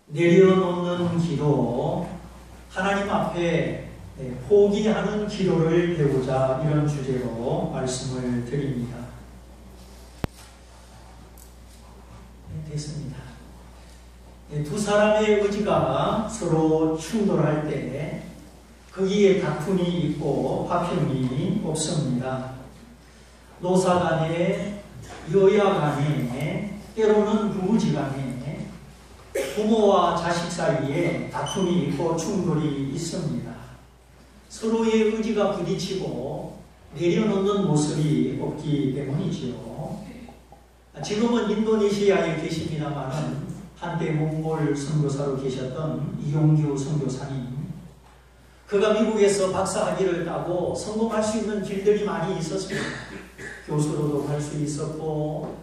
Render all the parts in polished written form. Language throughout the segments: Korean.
내려놓는 기도, 하나님 앞에 포기하는 기도를 배우자, 이런 주제로 말씀을 드립니다. 됐습니다. 두 사람의 의지가 서로 충돌할 때 거기에 다툼이 있고 화평이 없습니다. 노사 간에, 여야 간에, 때로는 부부지간에, 부모와 자식 사이에 다툼이 있고 충돌이 있습니다. 서로의 의지가 부딪히고 내려놓는 모습이 없기 때문이지요. 지금은 인도네시아에 계십니다만 한때 몽골 선교사로 계셨던 이용규 선교사님, 그가 미국에서 박사학위를 따고 성공할 수 있는 길들이 많이 있었습니다. 교수로도 갈 수 있었고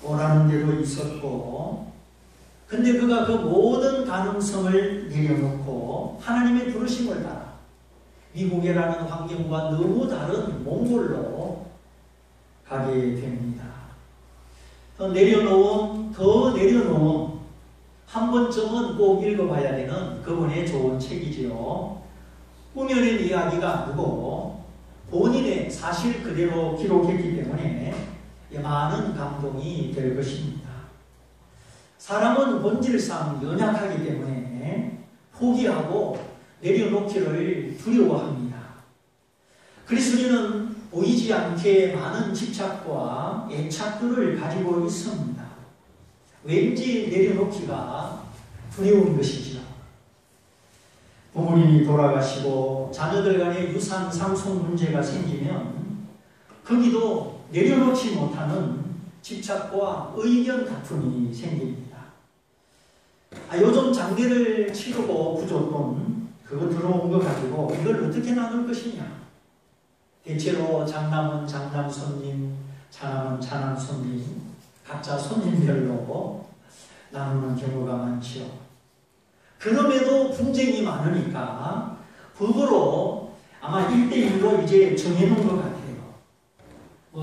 오라는 데도 있었고, 근데 그가 그 모든 가능성을 내려놓고 하나님의 부르심을 따라 미국이라는 환경과 너무 다른 몽골로 가게 됩니다. 더 내려놓은 한 번쯤은 꼭 읽어봐야 되는 그분의 좋은 책이지요. 꾸며낸 이야기가 아니고 본인의 사실 그대로 기록했기 때문에 많은 감동이 될 것입니다. 사람은 본질상 연약하기 때문에 포기하고 내려놓기를 두려워합니다. 그리스도인은 보이지 않게 많은 집착과 애착들을 가지고 있습니다. 왠지 내려놓기가 두려운 것이죠. 부모님이 돌아가시고 자녀들 간의 유산 상속 문제가 생기면 거기도 내려놓지 못하는 집착과 의견 다툼이 생깁니다. 요즘 장례를 치르고 부조돈 그거 들어온 거 가지고 이걸 어떻게 나눌 것이냐. 대체로 장남은 장남 손님, 차남은 차남 손님, 각자 손님별로 나누는 경우가 많지요. 그럼에도 분쟁이 많으니까 법으로 아마 1대1로 이제 정해놓은 것 같아요.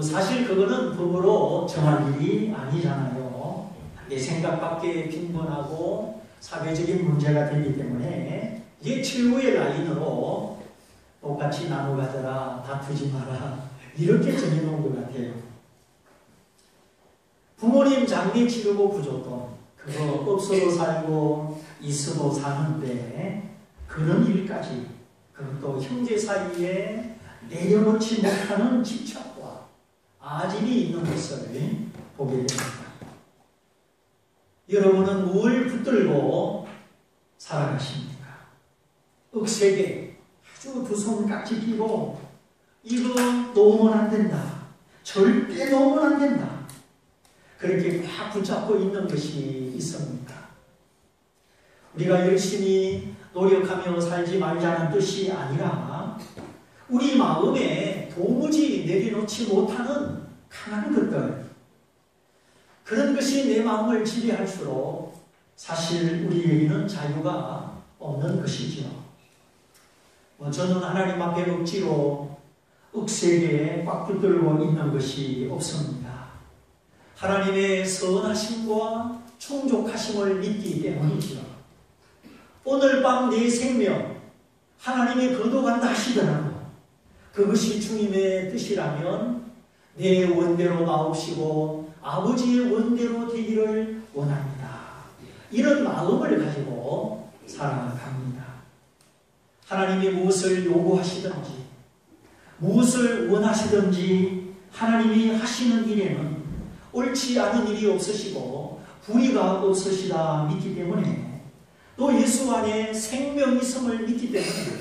사실 그거는 법으로 정할 일이 아니잖아요. 내 생각밖에 빈번하고 사회적인 문제가 되기 때문에 이게 최후의 라인으로 똑같이 나눠가더라, 다투지 마라, 이렇게 정해놓은 것 같아요. 부모님 장례 치르고 부조돈 그거 없어도 살고 있어도 사는데 그런 일까지, 그것도 형제 사이에 내려놓지 못하는 집착과 아집이 있는 것을 보게 됩니다. 여러분은 뭘 붙들고 살아가십니까? 억세게 아주 두 손 깍지 끼고 이거 놓으면 안 된다, 절대 놓으면 안 된다, 그렇게 꽉 붙잡고 있는 것이 있습니다. 우리가 열심히 노력하며 살지 말자는 뜻이 아니라 우리 마음에 도무지 내려놓지 못하는 강한 것들, 그런 것이 내 마음을 지배할수록 사실 우리에게는 자유가 없는 것이죠. 저는 하나님 앞에 억지로 억세게 꽉 붙들고 있는 것이 없습니다. 하나님의 선하심과 충족하심을 믿기 때문이죠. 오늘 밤 내 생명 하나님이 거둬간다 하시더라도 그것이 주님의 뜻이라면 내 원대로 마옵시고 아버지의 원대로 되기를 원합니다. 이런 마음을 가지고 살아갑니다. 하나님이 무엇을 요구하시든지 무엇을 원하시든지 하나님이 하시는 일에는 옳지 않은 일이 없으시고 불의가 없으시다 믿기 때문에, 또 예수 안에 생명이 있음을 믿기 때문에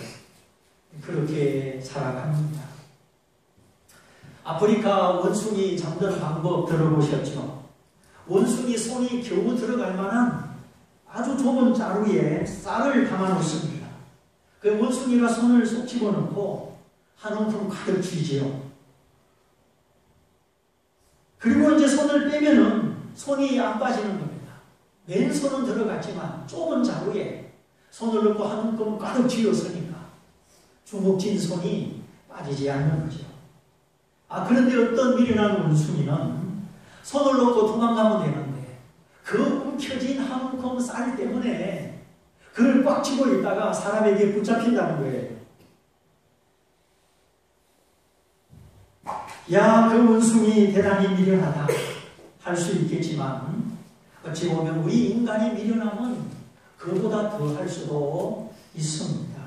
그렇게 살아갑니다. 아프리카 원숭이 잡는 방법 들어보셨죠? 원숭이 손이 겨우 들어갈 만한 아주 좁은 자루에 쌀을 담아 놓습니다. 그 원숭이가 손을 쏙 집어넣고 한 움큼 가득 쥐지요. 그리고 이제 손을 빼면은 손이 안 빠지는 겁니다. 맨손은 들어갔지만 좁은 자루에 손을 넣고 한 움큼 가득 쥐었으니까 주먹진 손이 빠지지 않는 거죠. 그런데 어떤 미련한 원숭이는 손을 놓고 도망가면 되는데 그 움켜진 한 움큼 쌀 살 때문에 그걸 꽉 쥐고 있다가 사람에게 붙잡힌다는 거예요. 야, 그 원숭이 대단히 미련하다 할 수 있겠지만 어찌 보면 우리 인간의 미련함은 그보다 더 할 수도 있습니다.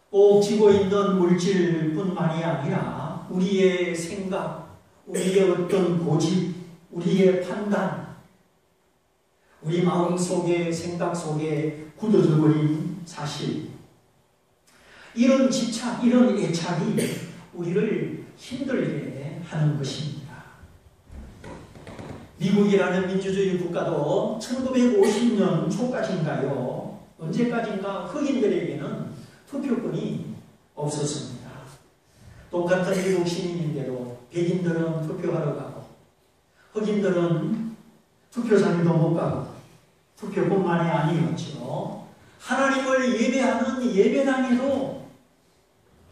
꼭 쥐고 있는 물질뿐만이 아니라 우리의 생각, 우리의 어떤 고집, 우리의 판단, 우리 마음 속에, 생각 속에 굳어져 버린 사실, 이런 집착, 이런 애착이 우리를 힘들게 하는 것입니다. 미국이라는 민주주의 국가도 1950년 초까지인가요? 언제까지인가 흑인들에게는 투표권이 없었습니다. 똑같은 미국 시민인데도 백인들은 투표하러 가고 흑인들은 투표장에도 못 가고 투표뿐만이 아니었죠. 하나님을 예배하는 예배당에도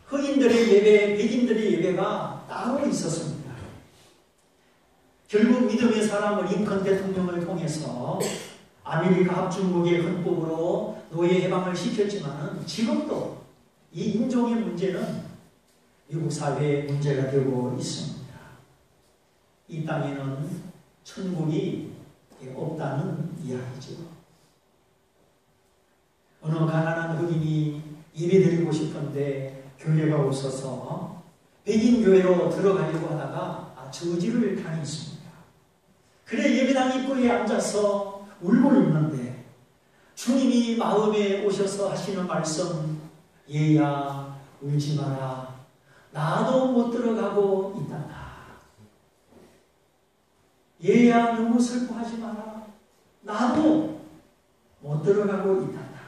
흑인들의 예배, 백인들의 예배가 따로 있었습니다. 결국 믿음의 사람 링컨 대통령을 통해서 아메리카 합중국의 헌법으로 노예 해방을 시켰지만 지금도 이 인종의 문제는 미국 사회의 문제가 되고 있습니다. 이 땅에는 천국이 없다는 이야기죠. 어느 가난한 흑인이 예배드리고 싶은데 교회가 없어서 백인 교회로 들어가려고 하다가 저지를 당했습니다. 그래 예배당 입구에 앉아서 울고 있는데 주님이 마음에 오셔서 하시는 말씀, 얘야 울지 마라, 나도 못 들어가고 있단다. 얘야 너무 슬퍼하지 마라, 나도 못 들어가고 있단다.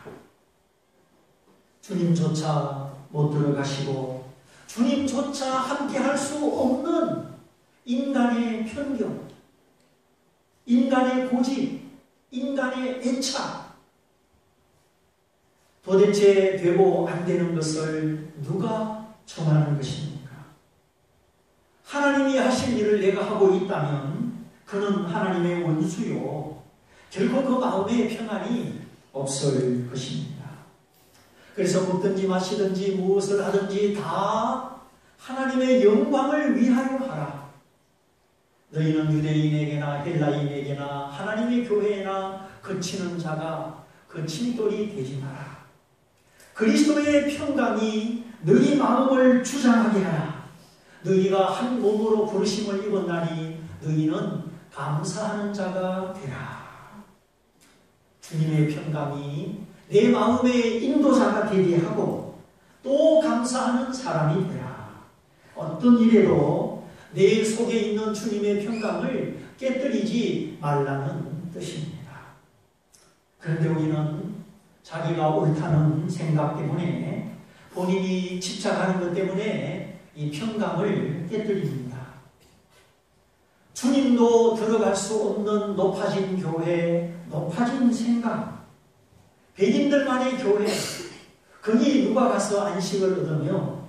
주님조차 못 들어가시고 주님조차 함께 할 수 없는 인간의 편견, 인간의 고집, 인간의 애착, 도대체 되고 안 되는 것을 누가 정하는 것입니까? 하나님이 하실 일을 내가 하고 있다면 그는 하나님의 원수요, 결코 그 마음에 평안이 없을 것입니다. 그래서 먹든지 마시든지 무엇을 하든지 다 하나님의 영광을 위하여 하라. 너희는 유대인에게나 헬라인에게나 하나님의 교회나 거치는 자가 거친돌이 되지 마라. 그리스도의 평강이 너희 마음을 주장하게 하라. 너희가 한 몸으로 부르심을 입었나니 너희는 감사하는 자가 되라. 주님의 평강이 내 마음의 인도자가 되게 하고 또 감사하는 사람이 되라. 어떤 일에도 내 속에 있는 주님의 평강을 깨뜨리지 말라는 뜻입니다. 그런데 우리는 자기가 옳다는 생각 때문에, 본인이 집착하는 것 때문에 이 평강을 깨뜨립니다. 주님도 들어갈 수 없는 높아진 교회, 높아진 생각, 백인들만의 교회, 거기 누가 가서 안식을 얻으며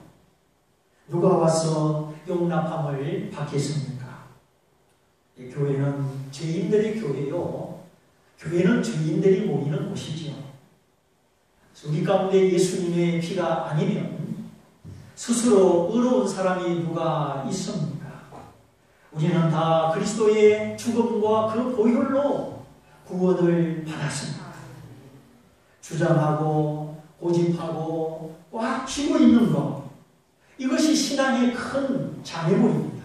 누가 와서 용납함을 받겠습니까? 교회는 죄인들의 교회요, 교회는 죄인들이 모이는 곳이지요. 우리 가운데 예수님의 피가 아니면 스스로 의로운 사람이 누가 있습니까? 우리는 다 그리스도의 죽음과 그 보혈로 구원을 받았습니다. 주장하고 고집하고 꽉 쥐고 있는 것, 이것이 신앙의 큰 장애물입니다.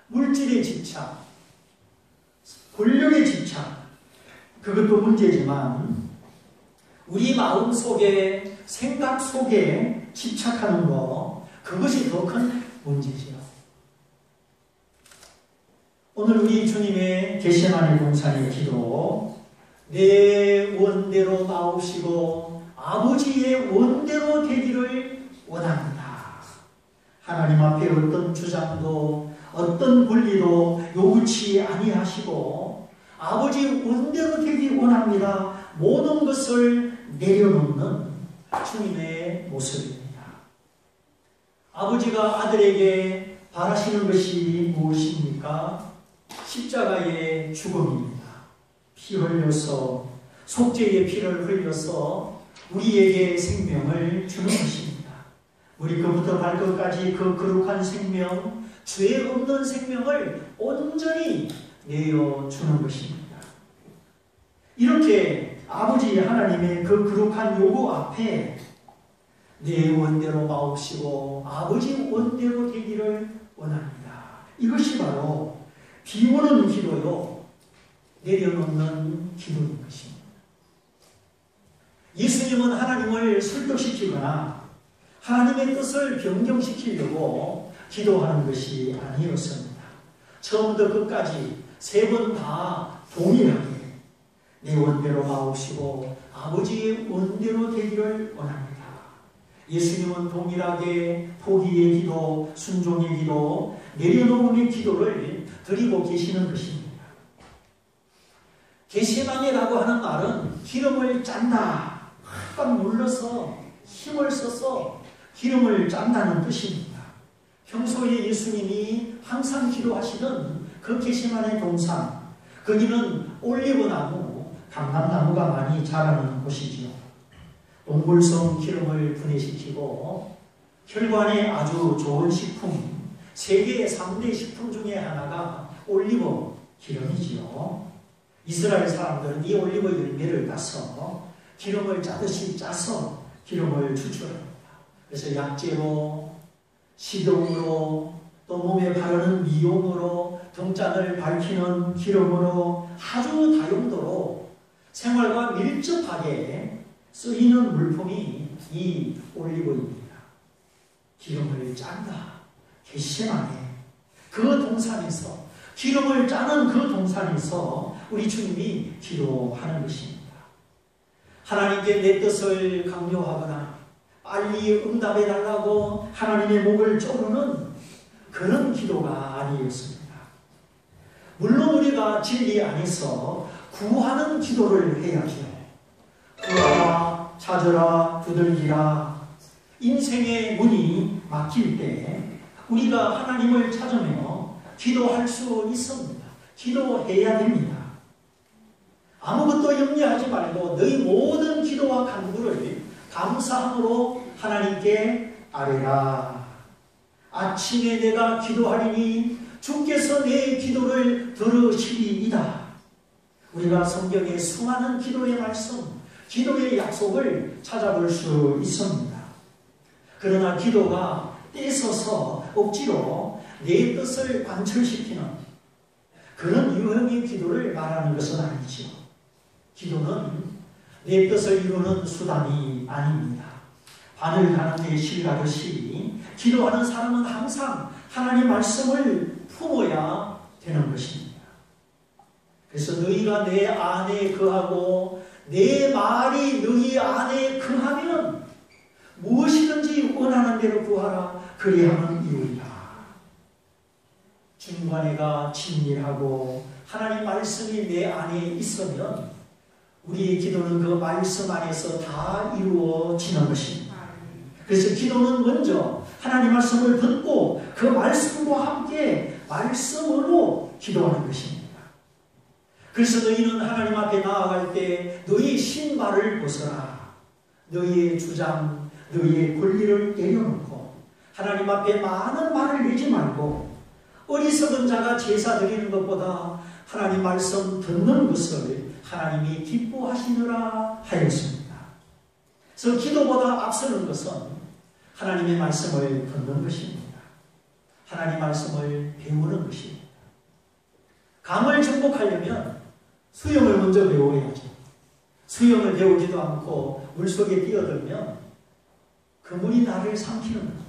물질의 집착, 권력의 집착, 그것도 문제지만 우리 마음 속에, 생각 속에 집착하는 것, 그것이 더 큰 문제지요. 오늘 우리 주님의 겟세마네 동산의 기도, 내 원대로 마옵시고 아버지의 원대로 되기를 원합니다. 하나님 앞에 어떤 주장도 어떤 권리도 요구치 아니하시고 아버지 원대로 되기 원합니다. 모든 것을 내려놓는 주님의 모습입니다. 아버지가 아들에게 바라시는 것이 무엇입니까? 십자가의 죽음입니다. 피 흘려서 속죄의 피를 흘려서 우리에게 생명을 주는 것입니다. 머리끝부터 발끝까지 그 거룩한 생명, 죄 없는 생명을 온전히 내어주는 것입니다. 이렇게 아버지 하나님의 그 거룩한 요구 앞에 내 원대로 마옵시고 아버지 원대로 되기를 원합니다. 이것이 바로 비오는 기도요, 내려놓는 기도인 것입니다. 예수님은 하나님을 설득시키거나 하나님의 뜻을 변경시키려고 기도하는 것이 아니었습니다. 처음부터 끝까지 세 번 다 동일하게 내 원대로 마옵시고 아버지의 원대로 되기를 원합니다. 예수님은 동일하게 포기의 기도, 순종의 기도, 내려놓음의 기도를 드리고 계시는 것입니다. 겟세마네라고 하는 말은 기름을 짠다, 꽉 눌러서 힘을 써서 기름을 짠다는 뜻입니다. 평소에 예수님이 항상 기도하시던 그 겟세마네 동산, 거기는 올리브나무, 감람나무가 많이 자라는 곳이지요. 동굴성 기름을 분해시키고 혈관에 아주 좋은 식품, 세계의 3대 식품 중에 하나가 올리브 기름이지요. 이스라엘 사람들은 이 올리브 열매를 따서 기름을 짜듯이 짜서 기름을 추출합니다. 그래서 약재로, 식용으로, 또 몸에 바르는 미용으로, 등잔을 밝히는 기름으로 아주 다용도로 생활과 밀접하게 쓰이는 물품이 이 올리브입니다. 기름을 짠다. 겟세마네. 그 동산에서, 기름을 짜는 그 동산에서 우리 주님이 기도하는 것입니다. 하나님께 내 뜻을 강요하거나 빨리 응답해달라고 하나님의 목을 조르는 그런 기도가 아니었습니다. 물론 우리가 진리 안에서 구하는 기도를 해야죠. 구하라, 찾으라, 두들기라. 인생의 문이 막힐 때 우리가 하나님을 찾으며 기도할 수 있습니다. 기도해야 됩니다. 아무것도 염려하지 말고 너희 모든 기도와 간구를 감사함으로 하나님께 아뢰라. 아침에 내가 기도하리니 주께서 내 기도를 들으시리이다. 우리가 성경의 수많은 기도의 말씀, 기도의 약속을 찾아볼 수 있습니다. 그러나 기도가 떼서서 억지로 내 뜻을 관철시키는 그런 유형의 기도를 말하는 것은 아니죠. 기도는 내 뜻을 이루는 수단이 아닙니다. 바늘 가는 데 실 가듯이 기도하는 사람은 항상 하나님 말씀을 품어야 되는 것입니다. 그래서 너희가 내 안에 거하고 내 말이 너희 안에 거하면 무엇이든지 원하는 대로 구하라. 그리하면 이루리라. 주님과 내가 친밀하고 하나님 말씀이 내 안에 있으면 우리의 기도는 그 말씀 안에서 다 이루어지는 것입니다. 그래서 기도는 먼저 하나님 말씀을 듣고 그 말씀과 함께 말씀으로 기도하는 것입니다. 그래서 너희는 하나님 앞에 나아갈 때 너희 신발을 벗어라. 너희의 주장, 너희의 권리를 내려놓고 하나님 앞에 많은 말을 내지 말고 어리석은 자가 제사 드리는 것보다 하나님 말씀 듣는 것을 하나님이 기뻐하시느라 하였습니다. 그래서 기도보다 앞서는 것은 하나님의 말씀을 듣는 것입니다. 하나님 말씀을 배우는 것입니다. 강을 정복하려면 수영을 먼저 배워야죠. 수영을 배우지도 않고 물속에 뛰어들면 그 물이 나를 삼키는 겁니다.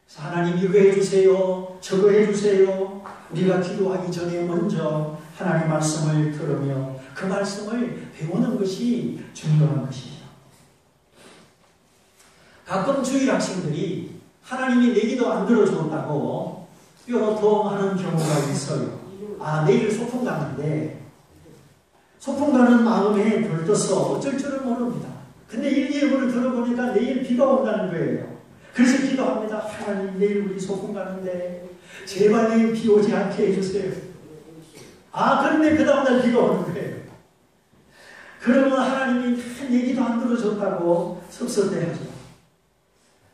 그래서 하나님 이거 해주세요, 저거 해주세요. 우리가 기도하기 전에 먼저 하나님 말씀을 들으며 그 말씀을 배우는 것이 중요한 것이죠. 가끔 주일 학생들이 하나님이 내 기도 안 들어줬다고 뾰로통하는 경우가 있어요. 아, 내일 소풍 가는데 소풍 가는 마음에 들떠서 어쩔 줄을 모릅니다. 근데 일기예보를 들어보니까 내일 비가 온다는 거예요. 그래서 기도합니다. 하나님 내일 우리 소풍 가는데 제발 내일 비 오지 않게 해주세요. 아, 그런데 그 다음날 비가 오는 그러면 하나님이 한 얘기도 안 들어줬다고 섭섭해하죠.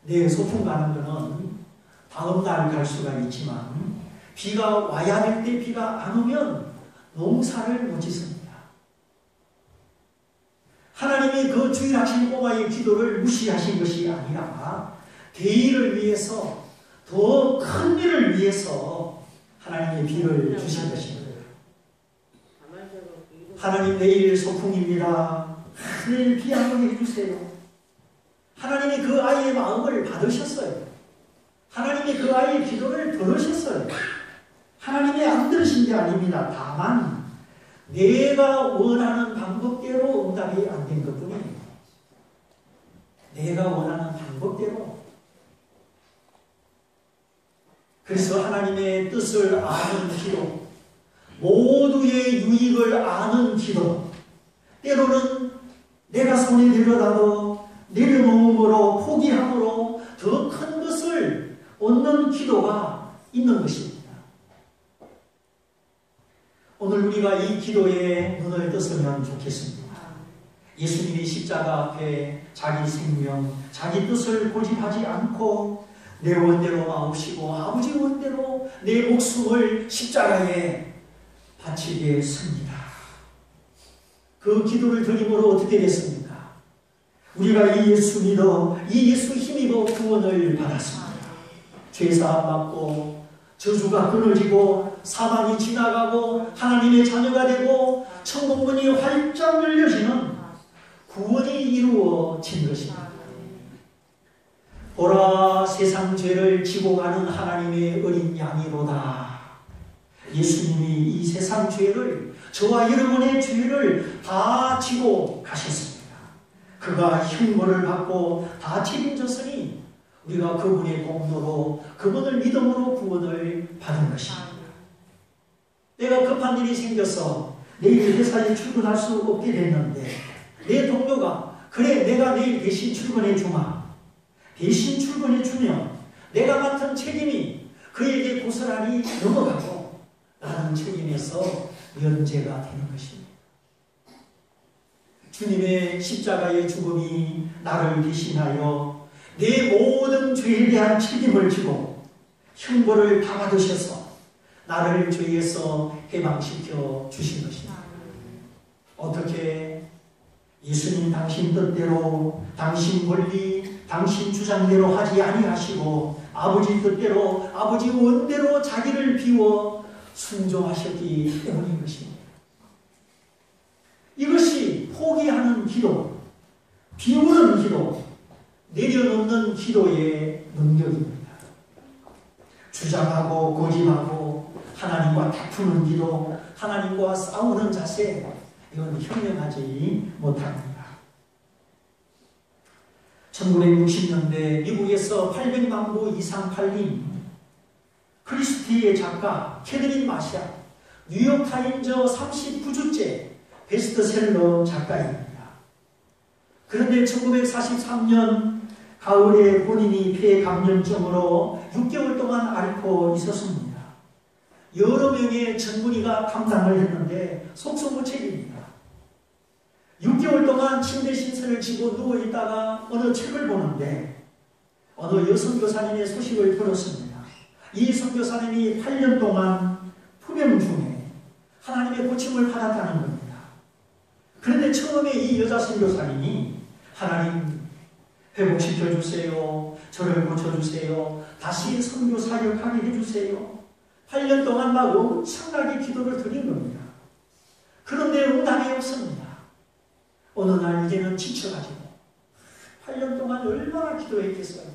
내 소풍 가는 거는 다음 날 갈 수가 있지만 비가 와야 될 때 비가 안 오면 농사를 못 짓습니다. 하나님이 그 주일하신 꼬마의 기도를 무시하신 것이 아니라 대의를 위해서 더 큰 일을 위해서 하나님의 비를 주신 것입니다. 하나님 내일 소풍입니다. 내일 비 안 오게 해주세요. 하나님이 그 아이의 마음을 받으셨어요. 하나님이 그 아이의 기도를 들으셨어요. 하나님이 안 들으신 게 아닙니다. 다만 내가 원하는 방법대로 응답이 안 된 것뿐이에요. 내가 원하는 방법대로. 그래서 하나님의 뜻을 아는 기도, 모두의 유익을 아는 기도, 때로는 내가 손에 들여다도 내려놓음으로 포기함으로 더 큰 것을 얻는 기도가 있는 것입니다. 오늘 우리가 이 기도에 눈을 떴으면 좋겠습니다. 예수님이 십자가 앞에 자기 생명, 자기 뜻을 고집하지 않고 내 원대로 마옵시고 아버지 원대로 내 목숨을 십자가에 바치게 했습니다. 그 기도를 드림으로 어떻게 됐습니까? 우리가 이 예수 믿어, 이 예수 힘입어 구원을 받았습니다. 죄사함 받고 저주가 끊어지고 사망이 지나가고 하나님의 자녀가 되고 천국문이 활짝 열려지는 구원이 이루어진 것입니다. 보라, 세상 죄를 지고 가는 하나님의 어린 양이로다. 예수님이 이 세상 죄를, 저와 여러분의 죄를 다 지고 가셨습니다. 그가 흉보를 받고 다 책임졌으니 우리가 그분의 공로로, 그분을 믿음으로 구원을 받은 것입니다. 내가 급한 일이 생겨서 내일 회사에 출근할 수 없게 됐는데 내 동료가 그래 내가 내일 대신 출근해 주마. 대신 출근해 주면 내가 맡은 책임이 그에게 고스란히 넘어가고 나는 책임에서 면제가 되는 것입니다. 주님의 십자가의 죽음이 나를 대신하여 내 모든 죄에 대한 책임을 지고 흉보를 다 받으셔서 나를 죄에서 해방시켜 주신 것입니다. 어떻게? 예수님 당신 뜻대로, 당신 권리, 당신 주장대로 하지 아니하시고 아버지 뜻대로, 아버지 원대로 자기를 비워 순종하셨기 때문인 것입니다. 이것이 포기하는 기도, 비우는 기도, 내려놓는 기도의 능력입니다. 주장하고 고집하고 하나님과 다투는 기도, 하나님과 싸우는 자세, 이건 현명하지 못합니다. 1960년대 미국에서 800만 부 이상 팔린 크리스티의 작가 캐드린 마샬, 뉴욕타임즈 39주째 베스트셀러 작가입니다. 그런데 1943년 가을에 본인이 폐감염증으로 6개월 동안 앓고 있었습니다. 여러 명의 전문의가 탐방을 했는데 속수무책입니다. 6개월 동안 침대 신세를 지고 누워있다가 어느 책을 보는데 어느 여성교사님의 소식을 들었습니다. 이 선교사님이 8년 동안 투병 중에 하나님의 고침을 받았다는 겁니다. 그런데 처음에 이 여자 선교사님이 하나님 회복시켜주세요. 저를 고쳐주세요. 다시 선교 사역하게 해주세요. 8년 동안 막 엄청나게 기도를 드린 겁니다. 그런데 응답이 없습니다. 어느 날 이제는 지쳐가지고 8년 동안 얼마나 기도했겠어요.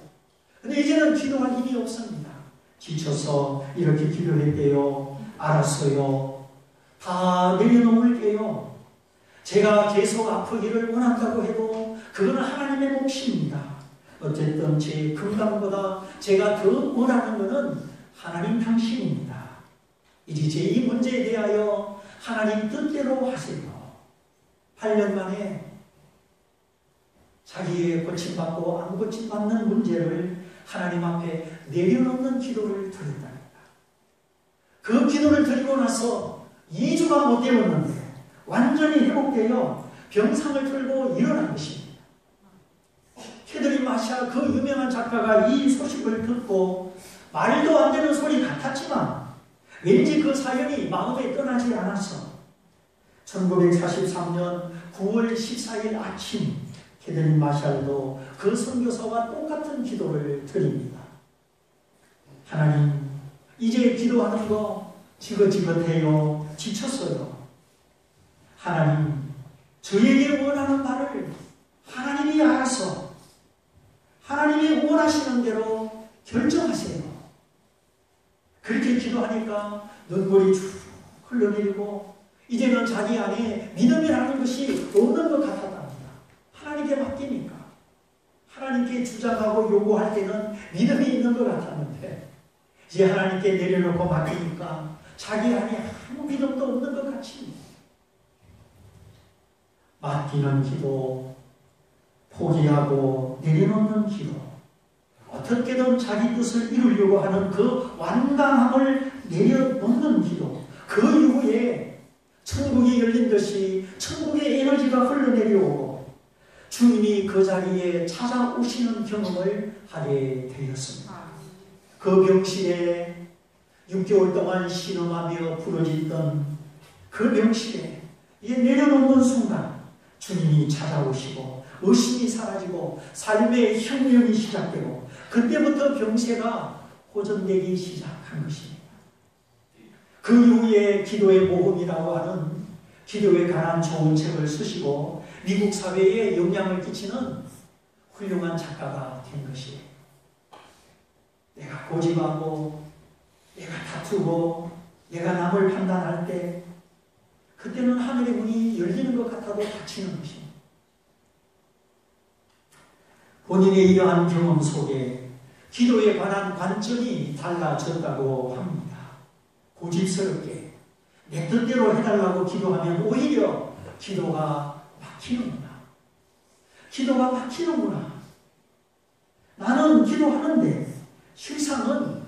근데 이제는 기도할 힘이 없습니다. 지쳐서 이렇게 기도했대요. 알았어요. 다 내려놓을게요. 제가 계속 아프기를 원한다고 해도 그거는 하나님의 몫입니다. 어쨌든 제 건강보다 제가 더 원하는 것은 하나님 당신입니다. 이제 제 이 문제에 대하여 하나님 뜻대로 하세요. 8년 만에 자기의 고침받고 안 고침받는 문제를 하나님 앞에 내려놓는 기도를 드렸답니다. 그 기도를 드리고 나서 2주가 못 되었는데 완전히 회복되어 병상을 틀고 일어난 것입니다. 캐더린 마샤 그 유명한 작가가 이 소식을 듣고 말도 안 되는 소리 같았지만 왠지 그 사연이 마음에 떠나지 않았어. 1943년 9월 14일 아침 캐더린 마샬도 그 선교사와 똑같은 기도를 드립니다. 하나님, 이제 기도하는 거 지긋지긋해요. 지쳤어요. 하나님, 저에게 원하는 바를 하나님이 알아서 하나님이 원하시는 대로 결정하세요. 그렇게 기도하니까 눈물이 쭉 흘러내리고 이제는 자기 안에 믿음이라는 것이 없는 것 같았답니다. 하나님께 맡기니까. 하나님께 주장하고 요구할 때는 믿음이 있는 것 같았는데 이제 하나님께 내려놓고 맡기니까 자기 안에 아무 믿음도 없는 것 같이 맡기는 기도, 포기하고 내려놓는 기도, 어떻게든 자기 뜻을 이루려고 하는 그 완강함을 내려놓는 기도, 그 이후에 천국이 열린 듯이 천국의 에너지가 흘러내려오고 주님이 그 자리에 찾아오시는 경험을 하게 되었습니다. 그 병실에 6개월 동안 신음하며 부러졌던 그 병실에 이제 내려놓는 순간 주님이 찾아오시고 의심이 사라지고 삶의 혁명이 시작되고 그때부터 병세가 호전되기 시작한 것입니다. 그 이후에 기도의 모험이라고 하는 기도에 관한 좋은 책을 쓰시고 미국 사회에 영향을 끼치는 훌륭한 작가가 된 것이에요. 내가 고집하고 내가 다투고 내가 남을 판단할 때 그때는 하늘의 문이 열리는 것 같아도 닫히는 것입니다. 본인의 이러한 경험 속에 기도에 관한 관점이 달라졌다고 합니다. 고집스럽게 내 뜻대로 해달라고 기도하면 오히려 기도가 막히는구나. 기도가 막히는구나. 나는 기도하는데 실상은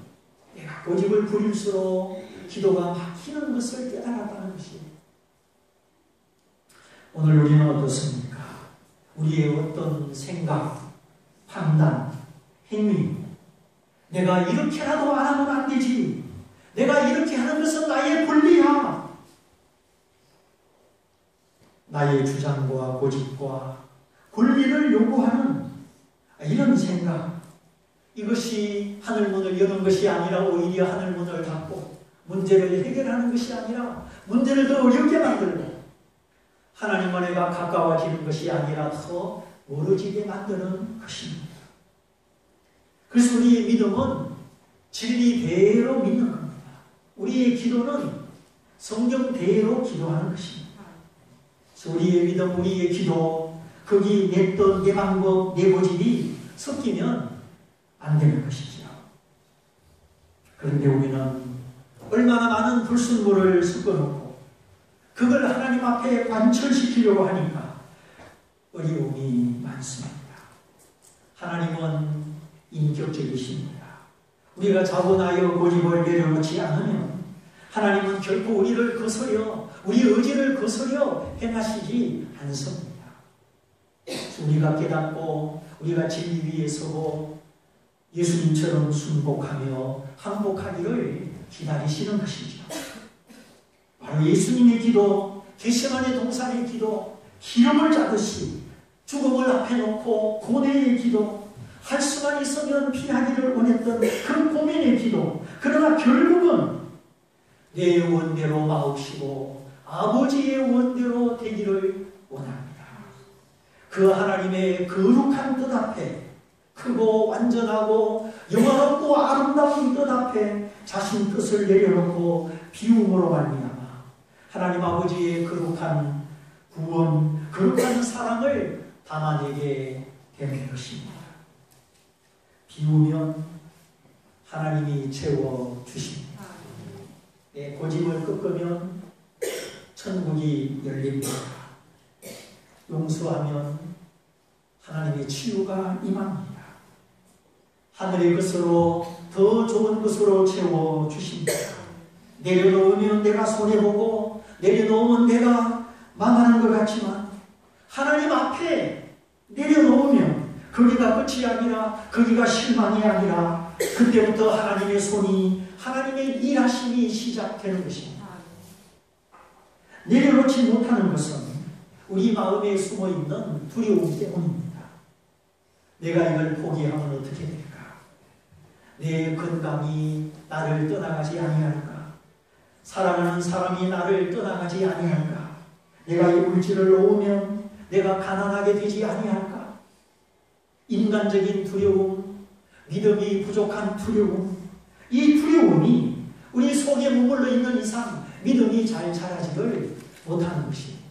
내가 고집을 부릴수록 기도가 막히는 것을 깨달았다는 것이에요. 오늘 우리는 어떻습니까? 우리의 어떤 생각, 판단, 행위, 내가 이렇게라도 안 하면 안 되지. 내가 이렇게 하는 것은 나의 권리야. 나의 주장과 고집과 권리를 요구하는 이런 생각, 이것이 하늘문을 여는 것이 아니라 오히려 하늘문을 닫고 문제를 해결하는 것이 아니라 문제를 더 어렵게 만들고 하나님과 내가 가까워지는 것이 아니라 더 멀어지게 만드는 것입니다. 그래서 우리의 믿음은 진리대로 믿는 겁니다. 우리의 기도는 성경대로 기도하는 것입니다. 그래서 우리의 믿음, 우리의 기도, 거기 내 뜻, 내 방법, 내 고집이 섞이면 안 되는 것이죠. 그런데 우리는 얼마나 많은 불순물을 섞어놓고 그걸 하나님 앞에 관철시키려고 하니까 어려움이 많습니다. 하나님은 인격적이십니다. 우리가 자본하여 고집을 내려놓지 않으면 하나님은 결코 우리를 거스려, 우리 의지를 거스려 행하시지 않습니다. 우리가 깨닫고 우리가 진리 위에 서고 예수님처럼 순복하며 항복하기를 기다리시는 것이죠. 바로 예수님의 기도, 겟세마네 동산의 기도, 기름을 짜듯이 죽음을 앞에 놓고 고뇌의 기도, 할 수만 있으면 피하기를 원했던 그 고민의 기도, 그러나 결국은 내 원대로 마옵시고 아버지의 원대로 되기를 원합니다. 그 하나님의 거룩한 뜻 앞에, 크고 완전하고 영원하고 아름다운 뜻 앞에 자신 뜻을 내려놓고 비움으로 말미암아 하나님 아버지의 거룩한 구원, 거룩한 사랑을 담아내게 되는 것입니다. 비우면 하나님이 채워주십니다. 내 고집을 꺾으면 천국이 열립니다. 용서하면 하나님의 치유가 임합니다. 하늘의 것으로 더 좋은 것으로 채워주십니다. 내려놓으면 내가 손해보고 내려놓으면 내가 망하는 것 같지만 앞에 내려놓으면 거기가 끝이 아니라 거기가 실망이 아니라 그때부터 하나님의 손이 하나님의 일하심이 시작되는 것입니다. 내려놓지 못하는 것은 우리 마음에 숨어있는 두려움 때문입니다. 내가 이걸 포기하면 어떻게 될까? 내 건강이 나를 떠나가지 아니할까? 사랑하는 사람이 나를 떠나가지 아니할까? 내가 이 물질을 놓으면 내가 가난하게 되지 아니할까? 인간적인 두려움, 믿음이 부족한 두려움, 이 두려움이 우리 속에 머물러 있는 이상 믿음이 잘 자라지를 못하는 것입니다.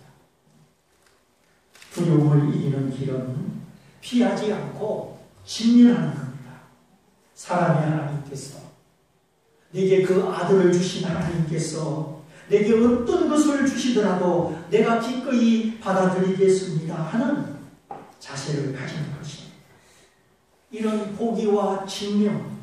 두려움을 이기는 길은 피하지 않고 직면하는 겁니다. 사랑의 하나님께서, 내게 그 아들을 주신 하나님께서 내게 어떤 것을 주시더라도 내가 기꺼이 받아들이겠습니다 하는 자세를 가지는 것입니다. 이런 포기와 직면,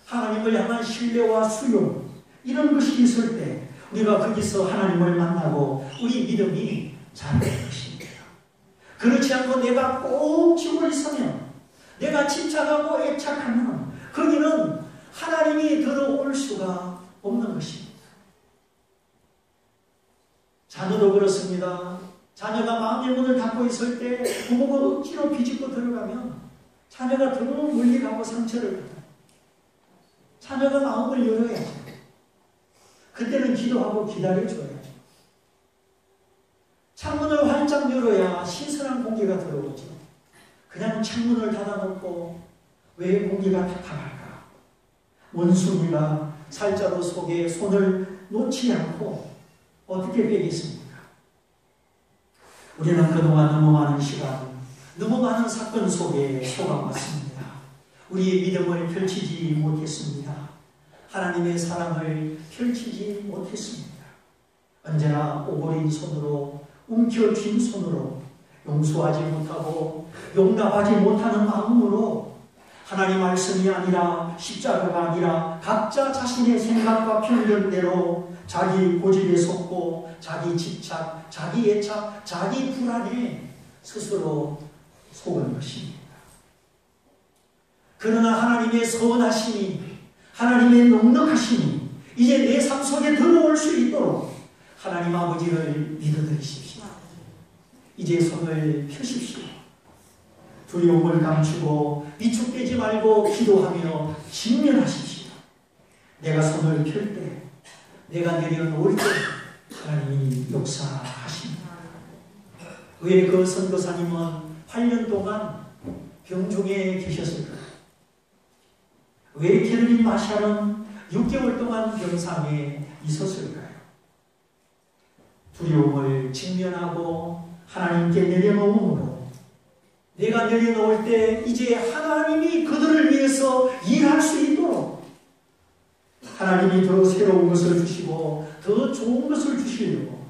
하나님을 향한 신뢰와 수용, 이런 것이 있을 때 우리가 거기서 하나님을 만나고 우리 믿음이 자라는 것입니다. 그렇지 않고 내가 꼭 쥐고 있으면, 내가 집착하고 애착하면 거기는 하나님이 들어올 수가 없는 것입니다. 자녀도 그렇습니다. 자녀가 마음의 문을 닫고 있을 때 부모가 억지로 비집고 들어가면 자녀가 더 멀리 가고 상처를 받아요. 자녀가 마음을 열어야죠. 그때는 기도하고 기다려줘야죠. 창문을 활짝 열어야 신선한 공기가 들어오죠. 그냥 창문을 닫아놓고 왜 공기가 탁탁할까? 원숭이가 살자루 속에 손을 놓지 않고 어떻게 빼겠습니까? 우리는 그동안 너무 많은 시간, 너무 많은 사건 속에 속아왔습니다. 우리의 믿음을 펼치지 못했습니다. 하나님의 사랑을 펼치지 못했습니다. 언제나 오버린 손으로, 움켜쥔 손으로, 용서하지 못하고 용납하지 못하는 마음으로 하나님 말씀이 아니라 십자가가 아니라 각자 자신의 생각과 편견대로 자기 고집에 속고 자기 집착, 자기 애착, 자기 불안에 스스로 속은 것입니다. 그러나 하나님의 선하심이, 하나님의 넉넉하심이 이제 내 삶 속에 들어올 수 있도록 하나님 아버지를 믿어드리십시오. 이제 손을 펴십시오. 두려움을 감추고 위축되지 말고 기도하며 직면하십시오. 내가 손을 펼 때, 내가 내려놓을 때 하나님이 역사하십니다. 왜 그 선교사님은 8년 동안 병중에 계셨을까요? 왜 게르린 마샬은 6개월 동안 병상에 있었을까요? 두려움을 직면하고 하나님께 내려놓음으로, 내가 내려놓을 때 이제 하나님이 그들을 위해서 일할 수 있도록 하나님이 더 새로운 것을 주시고 더 좋은 것을 주시려고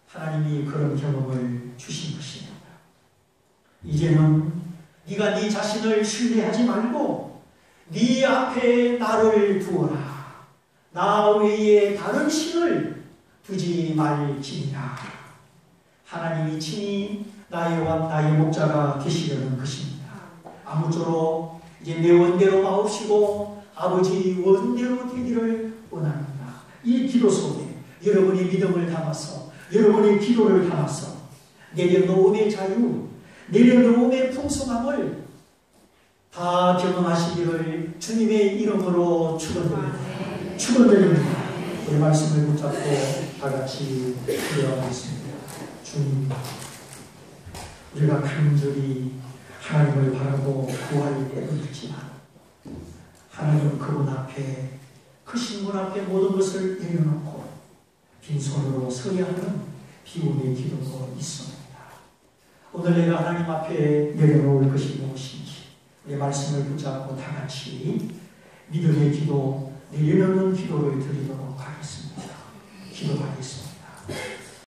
하나님이 그런 경험을 주신 것입니다. 이제는 네가 네 자신을 신뢰하지 말고 네 앞에 나를 두어라. 나 외에 다른 신을 두지 말지니라. 하나님이 친히 나의 왕, 나의 목자가 되시려는 것입니다. 아무쪼록 이제 내 원대로 마옵시고 아버지 원대로 되기를 원합니다. 이 기도 속에 여러분의 믿음을 담아서, 여러분의 기도를 담아서 내려놓음의 자유, 내려놓음의 풍성함을 다 경험하시기를 주님의 이름으로 축원드립니다. 축원드립니다. 우리 말씀을 붙잡고 다 같이 기도하겠습니다. 주님, 우리가 간절히 하나님을 바라고 구할 때도 있지만 하나님 그분 앞에, 크신 분 앞에 모든 것을 내려놓고 빈손으로 서야 하는 비움의 기도도 있습니다. 오늘 내가 하나님 앞에 내려놓을 것이 무엇인지 내 말씀을 붙잡고 다 같이 믿음의 기도, 내려놓는 기도를 드리도록 하겠습니다. 기도하겠습니다.